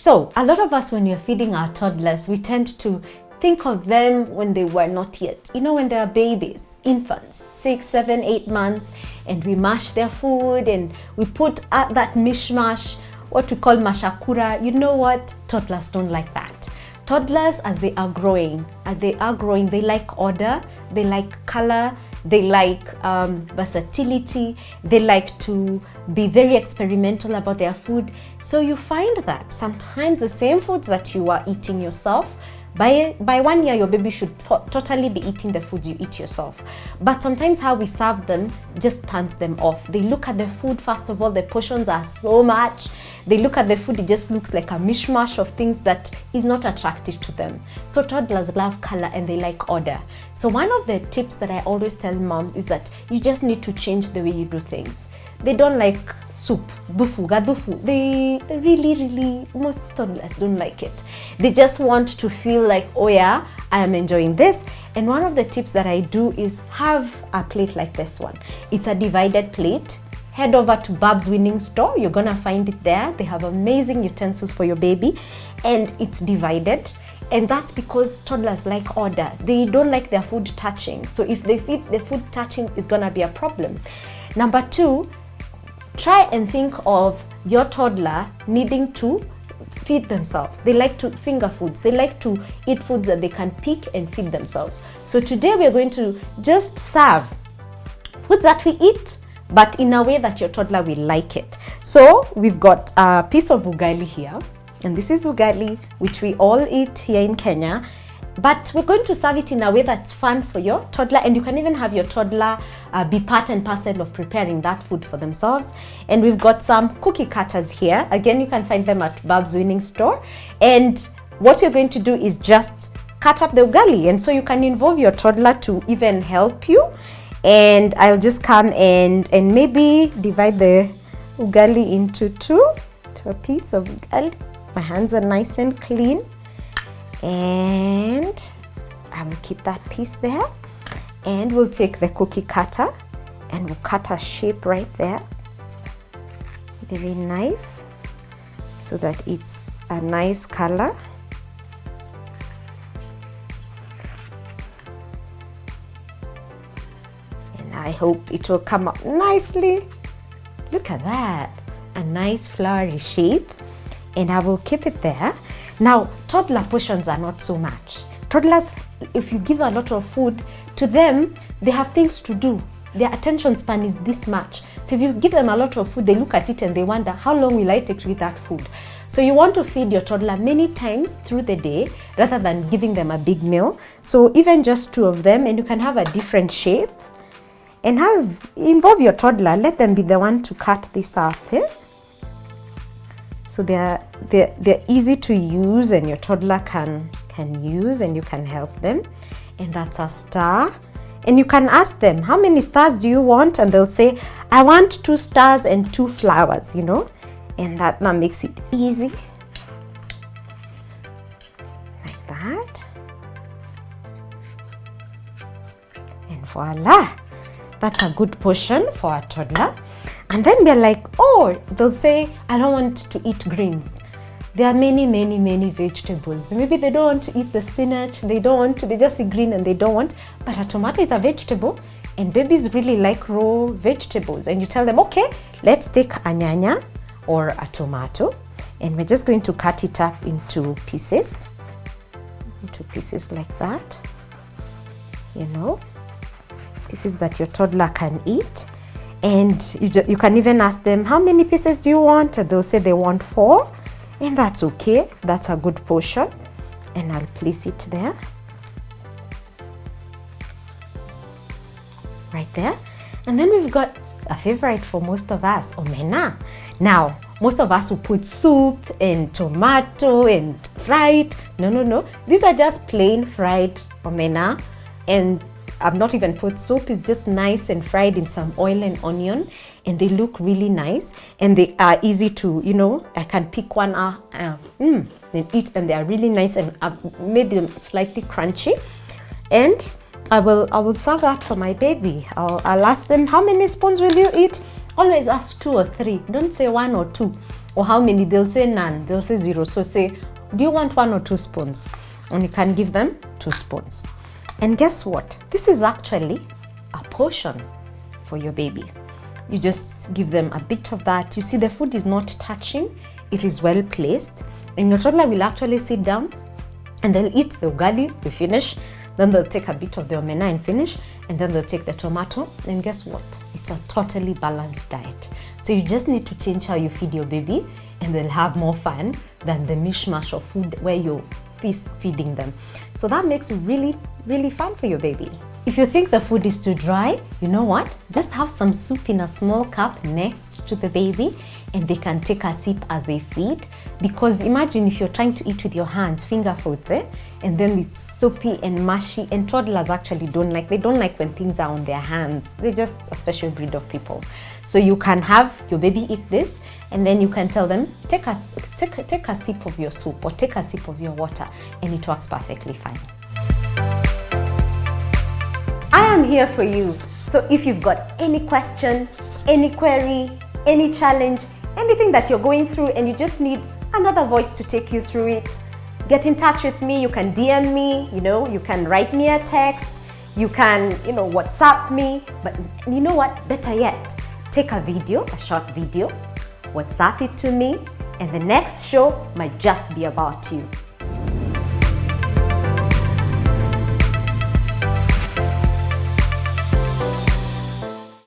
So a lot of us, when you're feeding our toddlers, we tend to think of them when they were not yet, when they are babies, infants, 6, 7, 8 months, and we mash their food and we put that mishmash, what we call mashakura. You know what? Toddlers don't like that. Toddlers, as they are growing, they like order, they like color, they like versatility, they like to be very experimental about their food. So you find that sometimes the same foods that you are eating yourself, by 1 year, your baby should totally be eating the foods you eat yourself. But sometimes how we serve them just turns them off. They look at the food, first of all, the portions are so much. They look at the food, it just looks like a mishmash of things that is not attractive to them. So toddlers love color and they like order. So one of the tips that I always tell moms is that you just need to change the way you do things. They don't like soup, dufu, gadufu. They really, most toddlers don't like it. They just want to feel like, oh yeah, I am enjoying this. And one of the tips that I do is have a plate like this one. It's a divided plate. Head over to Bab's Winning Store. You're gonna find it there. They have amazing utensils for your baby, and it's divided. And that's because toddlers like order. They don't like their food touching. So if they feed the food touching, it's gonna be a problem. Number 2, try and think of your toddler needing to feed themselves. They like to finger foods. They like to eat foods that they can pick and feed themselves. So today we are going to just serve foods that we eat, but in a way that your toddler will like it. So we've got a piece of ugali here, and this is ugali, which we all eat here in Kenya. But we're going to serve it in a way that's fun for your toddler, and you can even have your toddler be part and parcel of preparing that food for themselves. And we've got some cookie cutters here. Again, you can find them at Bab's Winning Store. And what we're going to do is just cut up the ugali, and so you can involve your toddler to even help you. And I'll just come and maybe divide the ugali into 2, to a piece of ugali. My hands are nice and clean. And I will keep that piece there, and we'll take the cookie cutter and we'll cut a shape right there, very nice, so that it's a nice color. And I hope it will come up nicely. Look at that, a nice flowery shape, and I will keep it there. Now, toddler portions are not so much. Toddlers, if you give a lot of food to them, they have things to do. Their attention span is this much. So if you give them a lot of food, they look at it and they wonder, how long will I take to eat that food? So you want to feed your toddler many times through the day rather than giving them a big meal. So even just 2 of them, and you can have a different shape, and involve your toddler. Let them be the one to cut this up. So they're easy to use, and your toddler can use, and you can help them. And that's a star. And you can ask them, how many stars do you want? And they'll say, I want 2 stars and 2 flowers, And that now makes it easy. Like that. And voila. That's a good portion for a toddler. And then they're like, oh, they'll say, I don't want to eat greens. There are many vegetables. Maybe they don't want to eat the spinach. They just eat green and they don't want. But a tomato is a vegetable, and babies really like raw vegetables. And you tell them, okay, let's take a nyanya or a tomato, and we're just going to cut it up into pieces like that. Pieces that your toddler can eat. And you can even ask them, how many pieces do you want? And they'll say they want 4. And that's okay. That's a good portion. And I'll place it there. Right there. And then we've got a favorite for most of us, omena. Now, most of us will put soup and tomato and fried. No. These are just plain fried omena. And I've not even put soup. It's just nice and fried in some oil and onion, and they look really nice, and they are easy to, I can pick one and eat them. They are really nice, and I've made them slightly crunchy. And I will serve that for my baby. I'll ask them, how many spoons will you eat? Always ask 2 or 3. Don't say 1 or 2. or how many, they'll say none, they'll say 0. So say, do you want 1 or 2 spoons? And you can give them 2 spoons. And guess what? This is actually a portion for your baby. You just give them a bit of that. You see, the food is not touching, it is well placed, and your toddler will actually sit down and they'll eat the ugali, they finish, then they'll take a bit of the omena and finish, and then they'll take the tomato, and guess what? It's a totally balanced diet. So you just need to change how you feed your baby, and they'll have more fun than the mishmash of food where you're feeding them. So that makes it really, really fun for your baby. If you think the food is too dry, you know what? Just have some soup in a small cup next to the baby, and they can take a sip as they feed. Because imagine if you're trying to eat with your hands, finger foods, and then it's soapy and mushy, and toddlers actually don't like when things are on their hands. They're just a special breed of people. So you can have your baby eat this, and then you can tell them, take a sip of your soup or take a sip of your water, and it works perfectly fine. I am here for you. So if you've got any question, any query, any challenge, anything that you're going through and you just need another voice to take you through it, get in touch with me. You can DM me, you can write me a text, you can, WhatsApp me. But you know what? Better yet, take a video, a short video, WhatsApp it to me, and the next show might just be about you.